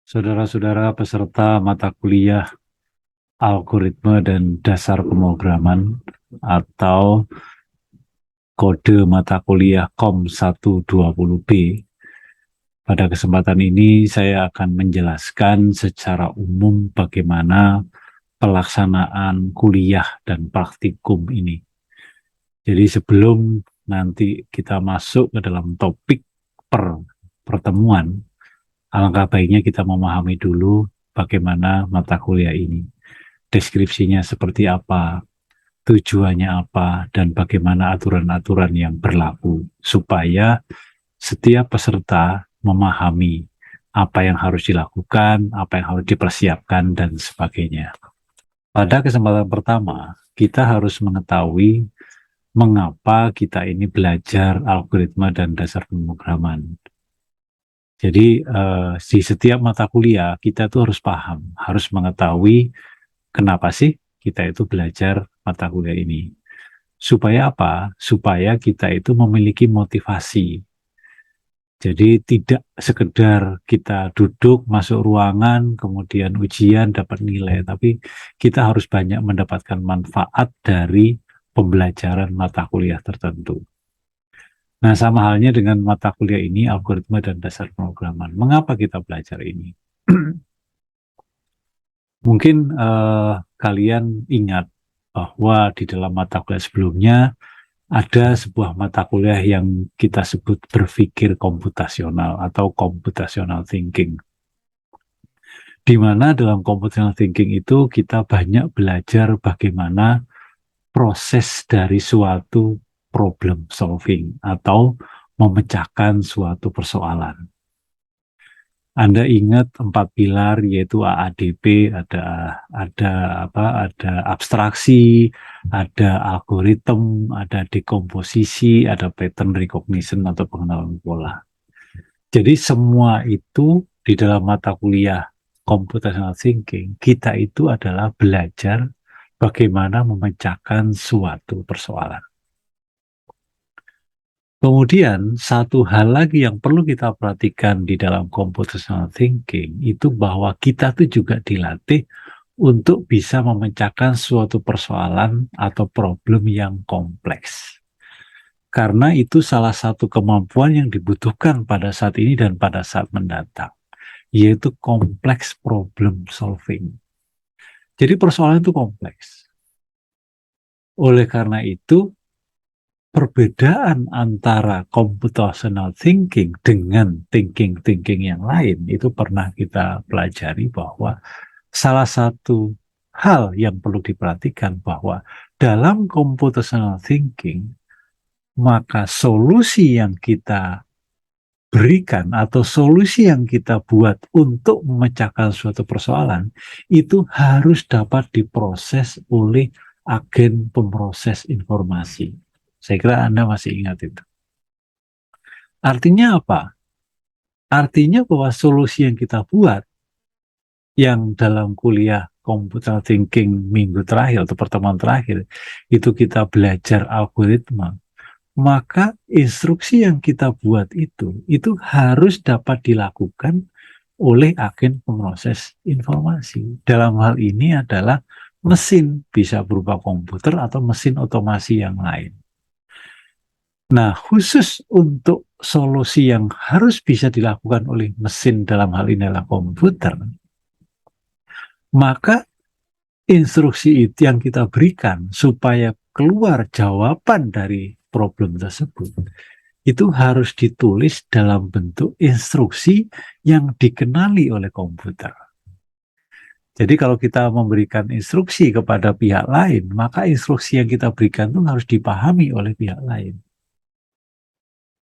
Saudara-saudara peserta mata kuliah algoritma dan dasar pemrograman atau kode mata kuliah Kom 120B. Pada kesempatan ini saya akan menjelaskan secara umum bagaimana pelaksanaan kuliah dan praktikum ini. Jadi sebelum nanti kita masuk ke dalam topik pertemuan, alangkah baiknya kita memahami dulu bagaimana mata kuliah ini. Deskripsinya seperti apa, tujuannya apa, dan bagaimana aturan-aturan yang berlaku, supaya setiap peserta memahami apa yang harus dilakukan, apa yang harus dipersiapkan, dan sebagainya. Pada kesempatan pertama, kita harus mengetahui mengapa kita ini belajar algoritma dan dasar pemrograman. Jadi di setiap mata kuliah kita tuh harus paham, harus mengetahui kenapa sih kita itu belajar mata kuliah ini. Supaya apa? Supaya kita itu memiliki motivasi. Jadi tidak sekedar kita duduk masuk ruangan, kemudian ujian dapat nilai, tapi kita harus banyak mendapatkan manfaat dari pembelajaran mata kuliah tertentu. Nah, sama halnya dengan mata kuliah ini, algoritma dan dasar pemrograman. Mengapa kita belajar ini? Mungkin kalian ingat bahwa di dalam mata kuliah sebelumnya ada sebuah mata kuliah yang kita sebut berpikir komputasional atau computational thinking. Di mana dalam computational thinking itu kita banyak belajar bagaimana proses dari suatu problem solving atau memecahkan suatu persoalan. Anda ingat 4 pilar yaitu AADP, ada abstraksi, ada algoritma, ada dekomposisi, ada pattern recognition atau pengenalan pola. Jadi semua itu di dalam mata kuliah computational thinking, kita itu adalah belajar bagaimana memecahkan suatu persoalan. Kemudian satu hal lagi yang perlu kita perhatikan di dalam computational thinking itu bahwa kita tuh juga dilatih untuk bisa memecahkan suatu persoalan atau problem yang kompleks. Karena itu salah satu kemampuan yang dibutuhkan pada saat ini dan pada saat mendatang, yaitu complex problem solving. Jadi persoalan itu kompleks. Oleh karena itu, perbedaan antara computational thinking dengan thinking yang lain itu pernah kita pelajari bahwa salah satu hal yang perlu diperhatikan bahwa dalam computational thinking maka solusi yang kita berikan atau solusi yang kita buat untuk memecahkan suatu persoalan itu harus dapat diproses oleh agen pemroses informasi. Saya kira Anda masih ingat itu. Artinya apa? Artinya bahwa solusi yang kita buat, yang dalam kuliah computer thinking minggu terakhir atau pertemuan terakhir, itu kita belajar algoritma, maka instruksi yang kita buat itu harus dapat dilakukan oleh agen pemroses informasi. Dalam hal ini adalah mesin, bisa berupa komputer atau mesin otomasi yang lain. Nah, khusus untuk solusi yang harus bisa dilakukan oleh mesin dalam hal ini adalah komputer, maka instruksi itu yang kita berikan supaya keluar jawaban dari problem tersebut, itu harus ditulis dalam bentuk instruksi yang dikenali oleh komputer. Jadi kalau kita memberikan instruksi kepada pihak lain, maka instruksi yang kita berikan itu harus dipahami oleh pihak lain.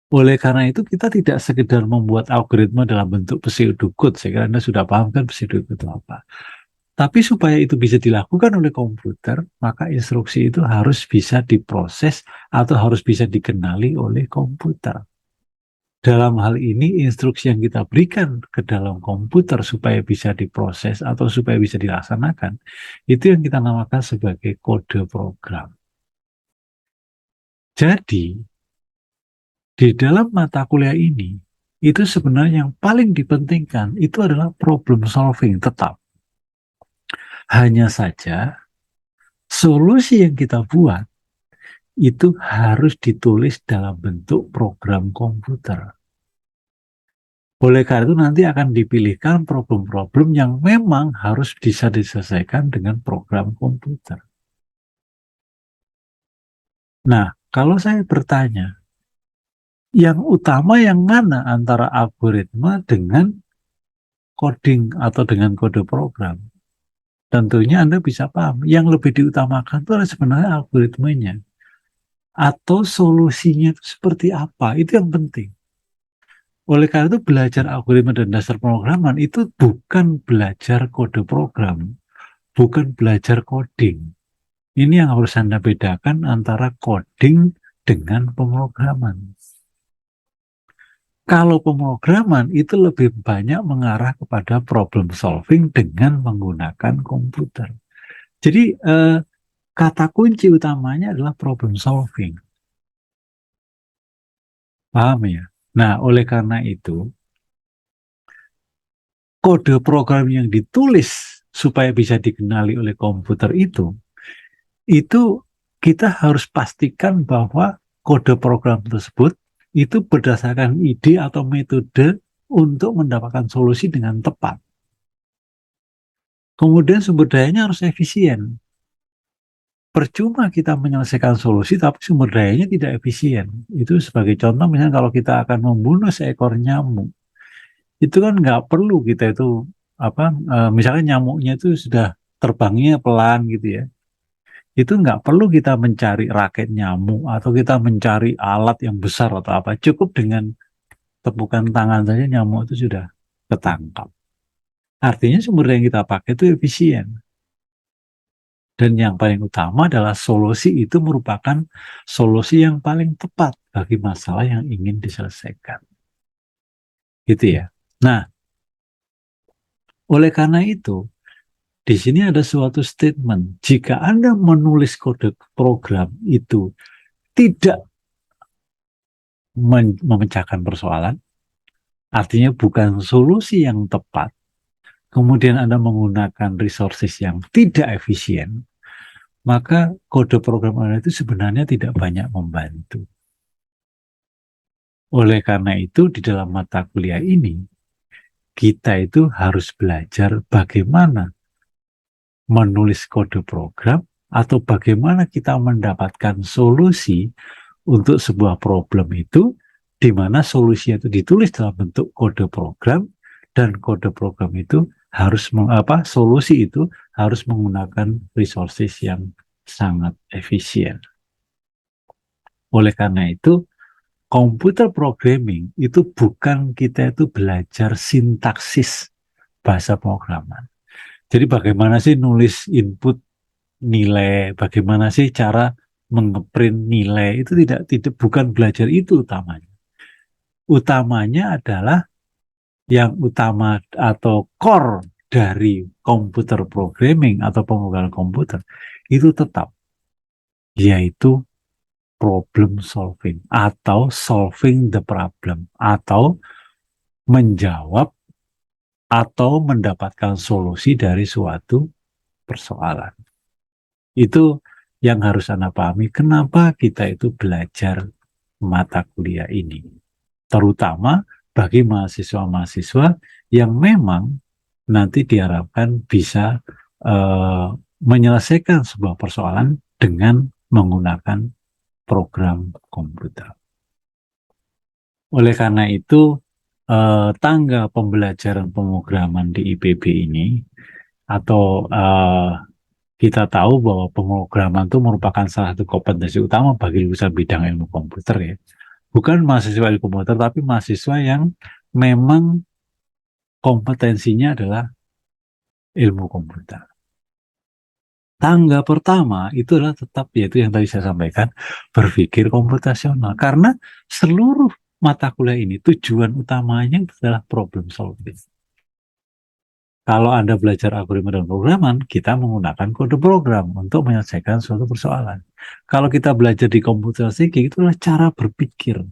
Oleh karena itu kita tidak sekedar membuat algoritma dalam bentuk pseudocode. Saya kira Anda sudah paham kan pseudocode itu apa. Tapi supaya itu bisa dilakukan oleh komputer, maka instruksi itu harus bisa diproses atau harus bisa dikenali oleh komputer. Dalam hal ini instruksi yang kita berikan ke dalam komputer supaya bisa diproses atau supaya bisa dilaksanakan, itu yang kita namakan sebagai kode program. Jadi, di dalam mata kuliah ini, itu sebenarnya yang paling dipentingkan itu adalah problem solving tetap. Hanya saja solusi yang kita buat itu harus ditulis dalam bentuk program komputer. Oleh karena itu nanti akan dipilihkan problem-problem yang memang harus bisa diselesaikan dengan program komputer. Nah, kalau saya bertanya, yang utama yang mana antara algoritma dengan coding atau dengan kode program? Tentunya Anda bisa paham, yang lebih diutamakan itu adalah sebenarnya algoritmanya. Atau solusinya itu seperti apa, itu yang penting. Oleh karena itu belajar algoritma dan dasar pemrograman itu bukan belajar kode program, bukan belajar coding. Ini yang harus Anda bedakan antara coding dengan pemrograman. Kalau pemrograman itu lebih banyak mengarah kepada problem solving dengan menggunakan komputer. Jadi kata kunci utamanya adalah problem solving. Paham ya? Nah, oleh karena itu, kode program yang ditulis supaya bisa dikenali oleh komputer itu kita harus pastikan bahwa kode program tersebut itu berdasarkan ide atau metode untuk mendapatkan solusi dengan tepat. Kemudian sumber dayanya harus efisien. Percuma kita menyelesaikan solusi tapi sumber dayanya tidak efisien. Itu sebagai contoh misalnya kalau kita akan membunuh seekor nyamuk, itu kan nggak perlu kita itu misalnya nyamuknya itu sudah terbangnya pelan gitu ya. Itu nggak perlu kita mencari raket nyamuk atau kita mencari alat yang besar atau apa. Cukup dengan tepukan tangan saja nyamuk itu sudah ketangkap. Artinya sumber daya yang kita pakai itu efisien. Dan yang paling utama adalah solusi itu merupakan solusi yang paling tepat bagi masalah yang ingin diselesaikan. Gitu ya. Nah, oleh karena itu, di sini ada suatu statement. Jika Anda menulis kode program itu tidak memecahkan persoalan, artinya bukan solusi yang tepat, kemudian Anda menggunakan resources yang tidak efisien, maka kode program Anda itu sebenarnya tidak banyak membantu. Oleh karena itu, di dalam mata kuliah ini, kita itu harus belajar bagaimana menulis kode program atau bagaimana kita mendapatkan solusi untuk sebuah problem itu, di mana solusinya itu ditulis dalam bentuk kode program dan kode program itu harus solusi itu harus menggunakan resources yang sangat efisien. Oleh karena itu, computer programming itu bukan kita itu belajar sintaksis bahasa pemrograman. Jadi bagaimana sih nulis input nilai, bagaimana sih cara mengeprint nilai, itu tidak bukan belajar itu utamanya. Utamanya adalah yang utama atau core dari komputer programming atau pemrograman komputer itu tetap yaitu problem solving atau solving the problem atau menjawab atau mendapatkan solusi dari suatu persoalan. Itu yang harus Anda pahami kenapa kita itu belajar mata kuliah ini. Terutama bagi mahasiswa-mahasiswa yang memang nanti diharapkan bisa menyelesaikan sebuah persoalan dengan menggunakan program komputer. Oleh karena itu, tangga pembelajaran pemrograman di IPB ini, atau kita tahu bahwa pemrograman itu merupakan salah satu kompetensi utama bagi lulusan bidang ilmu komputer ya. Bukan mahasiswa ilmu komputer, tapi mahasiswa yang memang kompetensinya adalah ilmu komputer. Tangga pertama itu adalah tetap yaitu yang tadi saya sampaikan, berpikir komputasional. Karena seluruh mata kuliah ini tujuan utamanya adalah problem solving. Kalau Anda belajar algoritma dan pemrograman, kita menggunakan kode program untuk menyelesaikan suatu persoalan. Kalau kita belajar di komputer thinking, itu adalah cara berpikir.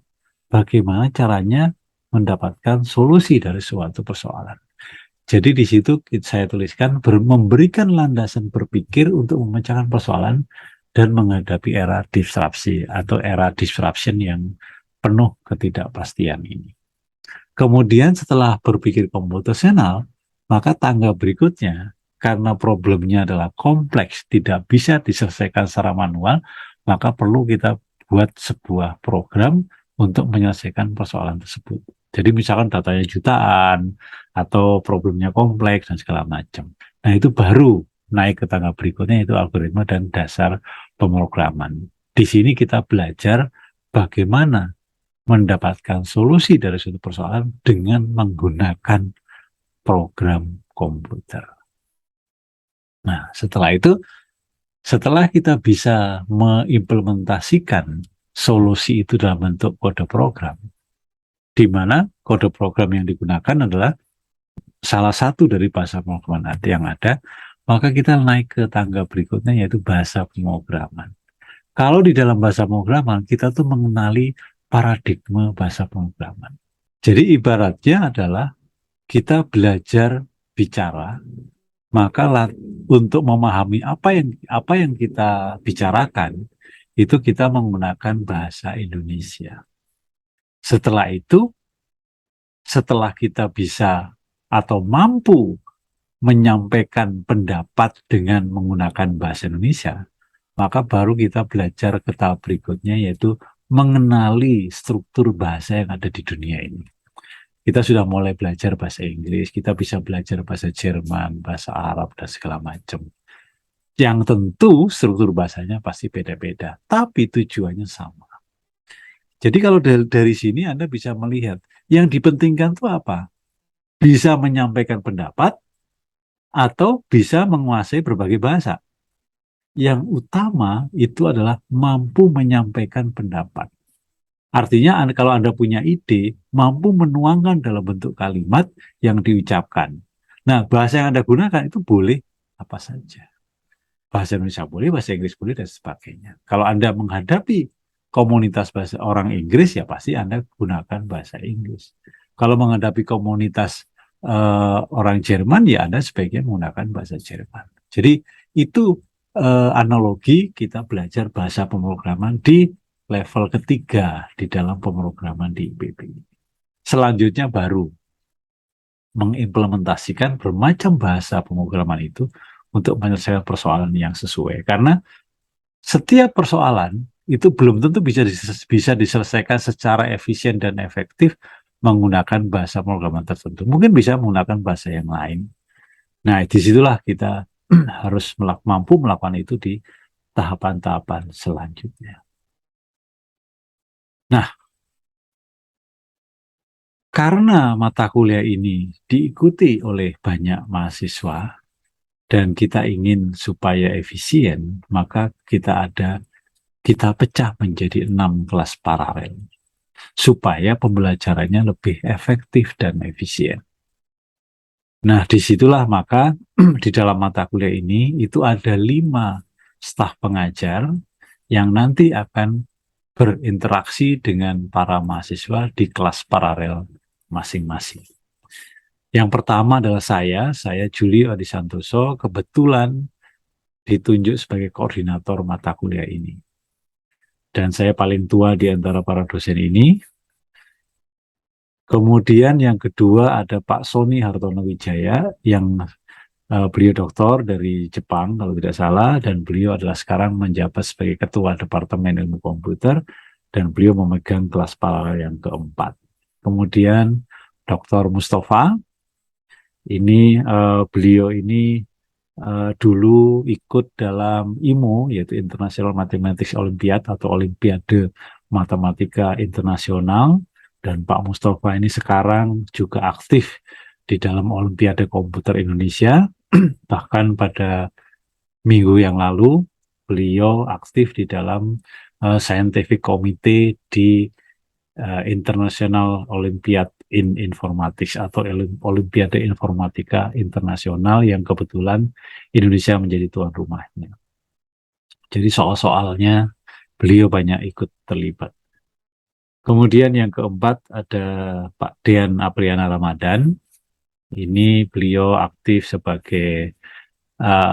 Bagaimana caranya mendapatkan solusi dari suatu persoalan. Jadi di situ saya tuliskan memberikan landasan berpikir untuk memecahkan persoalan dan menghadapi era disrupsi atau era disruption yang penuh ketidakpastian ini. Kemudian setelah berpikir komputasional, maka tangga berikutnya, karena problemnya adalah kompleks, tidak bisa diselesaikan secara manual, maka perlu kita buat sebuah program untuk menyelesaikan persoalan tersebut. Jadi misalkan datanya jutaan, atau problemnya kompleks, dan segala macam. Nah itu baru naik ke tangga berikutnya, yaitu algoritma dan dasar pemrograman. Di sini kita belajar bagaimana mendapatkan solusi dari suatu persoalan dengan menggunakan program komputer. Nah, setelah kita bisa mengimplementasikan solusi itu dalam bentuk kode program, di mana kode program yang digunakan adalah salah satu dari bahasa pemrograman yang ada, maka kita naik ke tangga berikutnya, yaitu bahasa pemrograman. Kalau di dalam bahasa pemrograman, kita tuh mengenali paradigma bahasa pemrograman. Jadi ibaratnya adalah kita belajar bicara, maka untuk memahami apa yang kita bicarakan, itu kita menggunakan bahasa Indonesia. Setelah itu, setelah kita bisa atau mampu menyampaikan pendapat dengan menggunakan bahasa Indonesia, maka baru kita belajar ke tahap berikutnya, yaitu mengenali struktur bahasa yang ada di dunia ini. Kita sudah mulai belajar bahasa Inggris, kita bisa belajar bahasa Jerman, bahasa Arab, dan segala macam. Yang tentu struktur bahasanya pasti beda-beda, tapi tujuannya sama. Jadi kalau dari sini Anda bisa melihat, yang dipentingkan itu apa? Bisa menyampaikan pendapat, atau bisa menguasai berbagai bahasa. Yang utama itu adalah mampu menyampaikan pendapat. Artinya kalau Anda punya ide, mampu menuangkan dalam bentuk kalimat yang diucapkan. Nah, bahasa yang Anda gunakan itu boleh apa saja. Bahasa Indonesia boleh, bahasa Inggris boleh, dan sebagainya. Kalau Anda menghadapi komunitas bahasa orang Inggris, ya pasti Anda gunakan bahasa Inggris. Kalau menghadapi komunitas orang Jerman, ya Anda sebaiknya menggunakan bahasa Jerman. Jadi itu analogi kita belajar bahasa pemrograman di level ketiga di dalam pemrograman di IPB. Selanjutnya baru mengimplementasikan bermacam bahasa pemrograman itu untuk menyelesaikan persoalan yang sesuai. Karena setiap persoalan itu belum tentu bisa diselesaikan secara efisien dan efektif menggunakan bahasa pemrograman tertentu. Mungkin bisa menggunakan bahasa yang lain. Nah, disitulah kita harus mampu melakukan itu di tahapan-tahapan selanjutnya. Nah, karena mata kuliah ini diikuti oleh banyak mahasiswa dan kita ingin supaya efisien, maka kita pecah menjadi 6 kelas paralel supaya pembelajarannya lebih efektif dan efisien. Nah, disitulah maka di dalam mata kuliah ini itu ada 5 staf pengajar yang nanti akan berinteraksi dengan para mahasiswa di kelas paralel masing-masing. Yang pertama adalah saya Julio Adisantoso, kebetulan ditunjuk sebagai koordinator mata kuliah ini. Dan saya paling tua di antara para dosen ini. Kemudian yang kedua ada Pak Sony Hartono Wijaya, yang beliau doktor dari Jepang kalau tidak salah, dan beliau adalah sekarang menjabat sebagai Ketua Departemen Ilmu Komputer, dan beliau memegang kelas paralel yang keempat. Kemudian Dr. Mustafa, ini beliau ini dulu ikut dalam IMO, yaitu International Mathematics Olympiad atau Olimpiade Matematika Internasional, dan Pak Mustafa ini sekarang juga aktif di dalam Olimpiade Komputer Indonesia. Bahkan pada minggu yang lalu beliau aktif di dalam Scientific Committee di International Olympiad in Informatics atau Olimpiade Informatika Internasional, yang kebetulan Indonesia menjadi tuan rumahnya. Jadi soal-soalnya beliau banyak ikut terlibat. Kemudian yang keempat ada Pak Dean Apriana Ramadan. Ini beliau aktif sebagai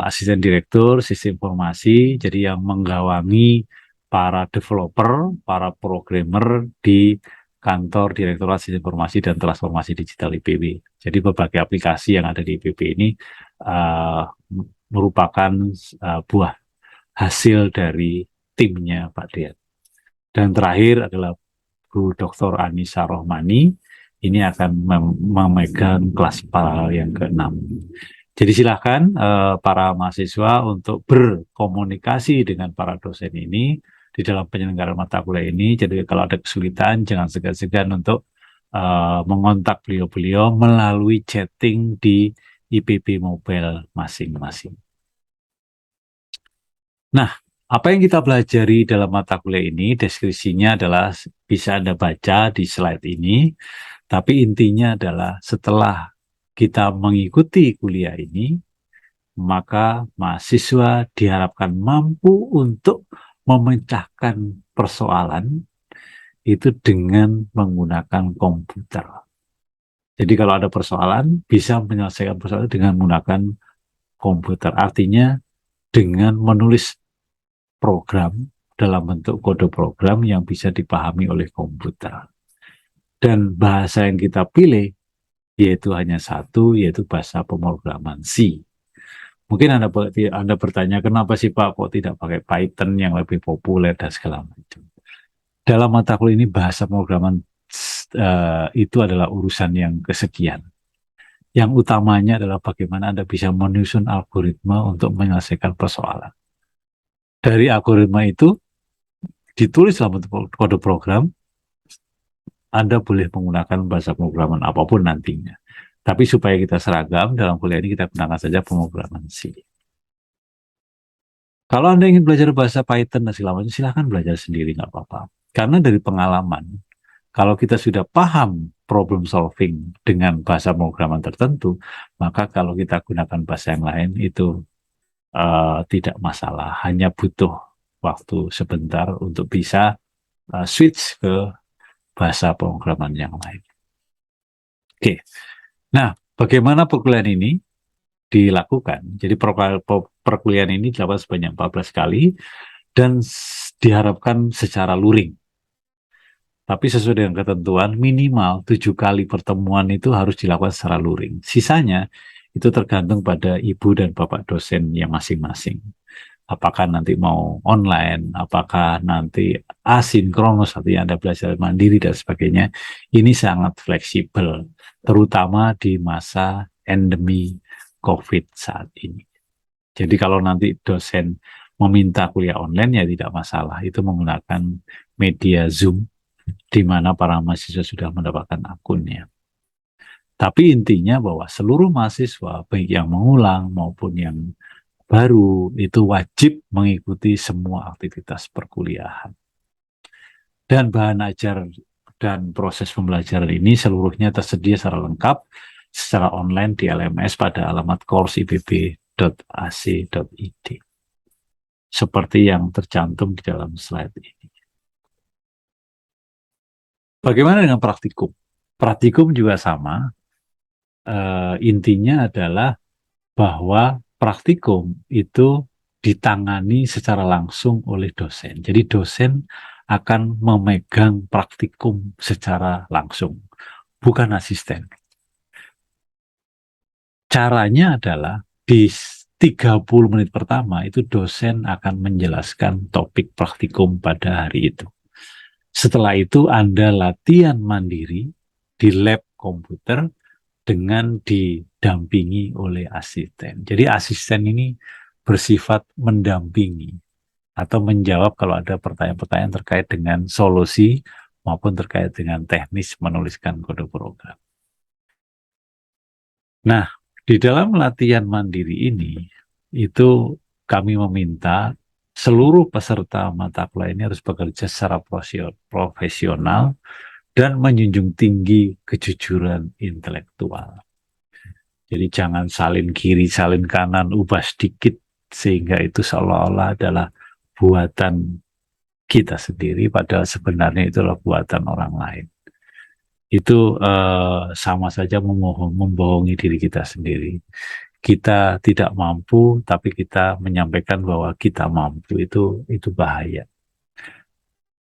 asisten direktur sistem informasi, jadi yang menggawangi para developer, para programmer di kantor Direktorat Sistem Informasi dan Transformasi Digital IPB. Jadi berbagai aplikasi yang ada di IPB ini uh, merupakan buah hasil dari timnya Pak Dian. Dan terakhir adalah Bu Dr. Anissa Rohmani, ini akan memegang kelas paralel yang ke-6. Jadi silakan para mahasiswa untuk berkomunikasi dengan para dosen ini di dalam penyelenggaraan mata kuliah ini. Jadi kalau ada kesulitan, jangan segan-segan untuk mengontak beliau-beliau melalui chatting di IPB Mobile masing-masing. Nah, apa yang kita pelajari dalam mata kuliah ini, deskripsinya adalah bisa Anda baca di slide ini, tapi intinya adalah setelah kita mengikuti kuliah ini, maka mahasiswa diharapkan mampu untuk memecahkan persoalan itu dengan menggunakan komputer. Jadi kalau ada persoalan, bisa menyelesaikan persoalan dengan menggunakan komputer. Artinya dengan menulis program dalam bentuk kode program yang bisa dipahami oleh komputer. Dan bahasa yang kita pilih yaitu hanya satu, yaitu bahasa pemrograman C. Mungkin Anda bertanya, kenapa sih Pak kok tidak pakai Python yang lebih populer dan segala macam. Dalam mata kuliah ini bahasa pemrograman itu adalah urusan yang kesekian. Yang utamanya adalah bagaimana Anda bisa menyusun algoritma untuk menyelesaikan persoalan. Dari algoritma itu ditulis dalam bentuk kode program, Anda boleh menggunakan bahasa pemrograman apapun nantinya. Tapi supaya kita seragam, dalam kuliah ini kita gunakan saja pemrograman C. Kalau Anda ingin belajar bahasa Python dan segala macam, silahkan belajar sendiri, nggak apa-apa. Karena dari pengalaman, kalau kita sudah paham problem solving dengan bahasa pemrograman tertentu, maka kalau kita gunakan bahasa yang lain itu tidak masalah. Hanya butuh waktu sebentar untuk bisa switch ke bahasa pemrograman yang lain. Oke, nah bagaimana perkuliahan ini dilakukan? Jadi perkuliahan ini dilakukan sebanyak 14 kali dan diharapkan secara luring. Tapi sesuai dengan ketentuan minimal 7 kali pertemuan itu harus dilakukan secara luring. Sisanya itu tergantung pada ibu dan bapak dosen yang masing-masing. Apakah nanti mau online, apakah nanti asinkronus, artinya Anda belajar mandiri dan sebagainya. Ini sangat fleksibel, terutama di masa endemi COVID saat ini. Jadi kalau nanti dosen meminta kuliah online ya tidak masalah, itu menggunakan media Zoom di mana para mahasiswa sudah mendapatkan akunnya. Tapi intinya bahwa seluruh mahasiswa, baik yang mengulang maupun yang baru, itu wajib mengikuti semua aktivitas perkuliahan. Dan bahan ajar dan proses pembelajaran ini seluruhnya tersedia secara lengkap secara online di LMS pada alamat courseipb.ac.id. Seperti yang tercantum di dalam slide ini. Bagaimana dengan praktikum? Praktikum juga sama. Intinya adalah bahwa praktikum itu ditangani secara langsung oleh dosen. Jadi dosen akan memegang praktikum secara langsung, bukan asisten. Caranya adalah di 30 menit pertama itu dosen akan menjelaskan topik praktikum pada hari itu. Setelah itu Anda latihan mandiri di lab komputer dengan didampingi oleh asisten. Jadi asisten ini bersifat mendampingi atau menjawab kalau ada pertanyaan-pertanyaan terkait dengan solusi maupun terkait dengan teknis menuliskan kode program. Nah, di dalam latihan mandiri ini, itu kami meminta seluruh peserta mata kuliah ini harus bekerja secara profesional dan menjunjung tinggi kejujuran intelektual. Jadi jangan salin kiri, salin kanan, ubah sedikit, sehingga itu seolah-olah adalah buatan kita sendiri, padahal sebenarnya itulah buatan orang lain. Itu sama saja membohongi diri kita sendiri. Kita tidak mampu, tapi kita menyampaikan bahwa kita mampu, itu bahaya.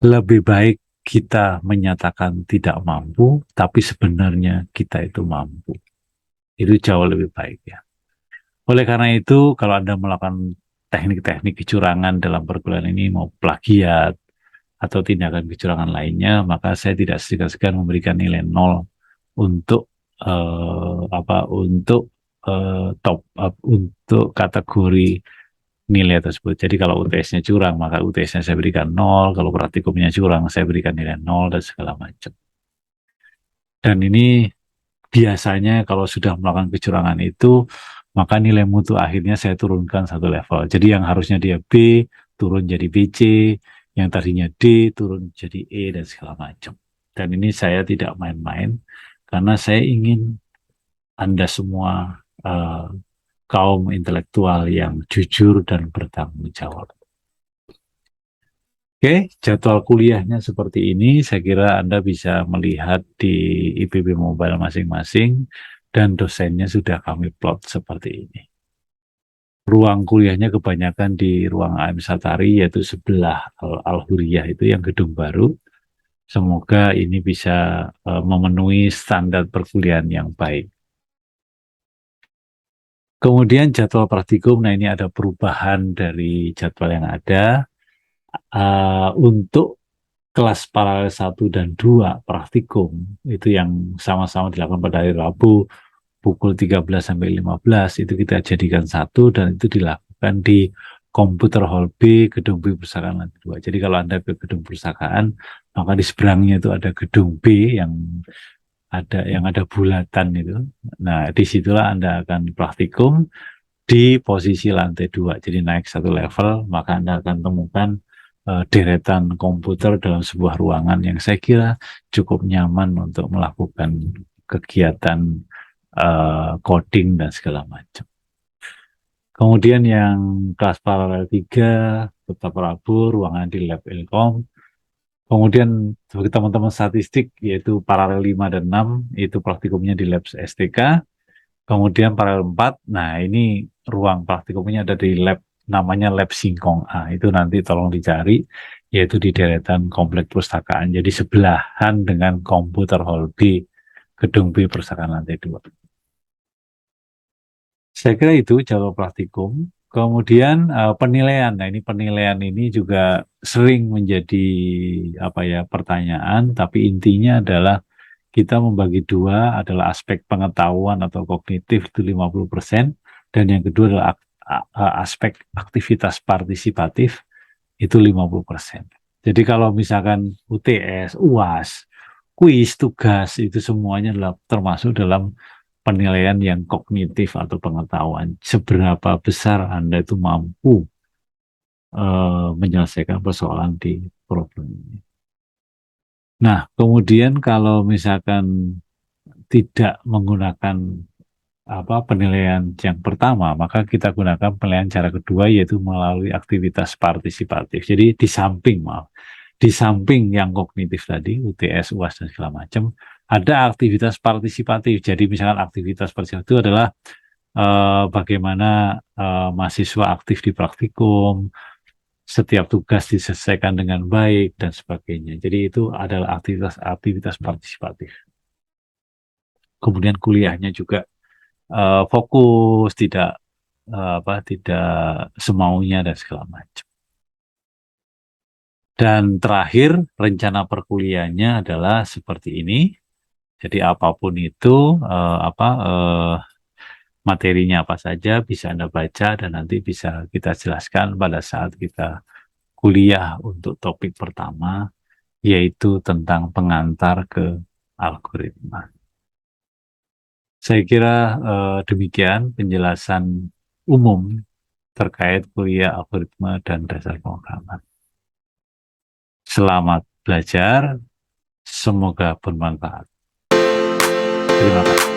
Lebih baik kita menyatakan tidak mampu, tapi sebenarnya kita itu mampu. Itu jauh lebih baik ya. Oleh karena itu, kalau Anda melakukan teknik-teknik kecurangan dalam perkuliahan ini, mau plagiat atau tindakan kecurangan lainnya, maka saya tidak segan-segan memberikan nilai 0 untuk untuk top up untuk kategori nilai tersebut. Jadi kalau UTS-nya curang, maka UTS-nya saya berikan 0, kalau praktikumnya curang, saya berikan nilai 0 dan segala macam. Dan ini biasanya kalau sudah melakukan kecurangan itu, maka nilai mutu akhirnya saya turunkan satu level. Jadi yang harusnya dia B, turun jadi BC, yang tadinya D, turun jadi E, dan segala macam. Dan ini saya tidak main-main, karena saya ingin Anda semua kaum intelektual yang jujur dan bertanggung jawab. Oke, jadwal kuliahnya seperti ini. Saya kira Anda bisa melihat di IPB Mobile masing-masing, dan dosennya sudah kami plot seperti ini. Ruang kuliahnya kebanyakan di ruang AM Satari, yaitu sebelah Al-Huriyah itu yang gedung baru. Semoga ini bisa memenuhi standar perkuliahan yang baik. Kemudian jadwal praktikum, nah ini ada perubahan dari jadwal yang ada. Untuk kelas paralel 1 dan 2 praktikum, itu yang sama-sama dilakukan pada hari Rabu pukul 13 sampai 15, itu kita jadikan satu, dan itu dilakukan di Komputer Hall B, Gedung B Perpustakaan lantai 2. Jadi kalau Anda ke Gedung Perpustakaan, maka di seberangnya itu ada Gedung B yang ada bulatan itu. Nah, disitulah Anda akan praktikum di posisi lantai 2. Jadi naik satu level, maka Anda akan temukan deretan komputer dalam sebuah ruangan yang saya kira cukup nyaman untuk melakukan kegiatan coding dan segala macam. Kemudian yang kelas paralel 3, tetap Rabu, ruangan di Lab Ilkom. Kemudian bagi teman-teman statistik, yaitu paralel 5 dan 6, itu praktikumnya di Lab STK. Kemudian paralel 4, nah ini ruang praktikumnya ada di lab, namanya Lab Singkong A. Itu nanti tolong dicari, yaitu di deretan Komplek Perpustakaan. Jadi sebelahan dengan Komputer Hall B, Gedung B Perpustakaan lantai 2. Saya kira itu jadwal praktikum. Kemudian penilaian. Nah, ini penilaian ini juga sering menjadi pertanyaan, tapi intinya adalah kita membagi dua, adalah aspek pengetahuan atau kognitif itu 50%, dan yang kedua adalah aspek aktivitas partisipatif itu 50%. Jadi kalau misalkan UTS, UAS, kuis, tugas, itu semuanya adalah termasuk dalam penilaian yang kognitif atau pengetahuan. Seberapa besar Anda itu mampu menyelesaikan persoalan di problem ini. Nah, kemudian kalau misalkan tidak menggunakan penilaian yang pertama, maka kita gunakan penilaian cara kedua, yaitu melalui aktivitas partisipatif. Jadi di samping yang kognitif tadi, UTS, UAS, dan segala macam, ada aktivitas partisipatif. Jadi misalkan aktivitas partisipatif itu adalah bagaimana mahasiswa aktif di praktikum, setiap tugas diselesaikan dengan baik, dan sebagainya. Jadi itu adalah aktivitas partisipatif. Kemudian kuliahnya juga fokus, tidak semaunya, dan segala macam. Dan terakhir, rencana perkuliahannya adalah seperti ini. Jadi apapun itu, materinya apa saja bisa Anda baca, dan nanti bisa kita jelaskan pada saat kita kuliah untuk topik pertama, yaitu tentang pengantar ke algoritma. Saya kira demikian penjelasan umum terkait kuliah algoritma dan dasar pemrograman. Selamat belajar, semoga bermanfaat. Terima kasih.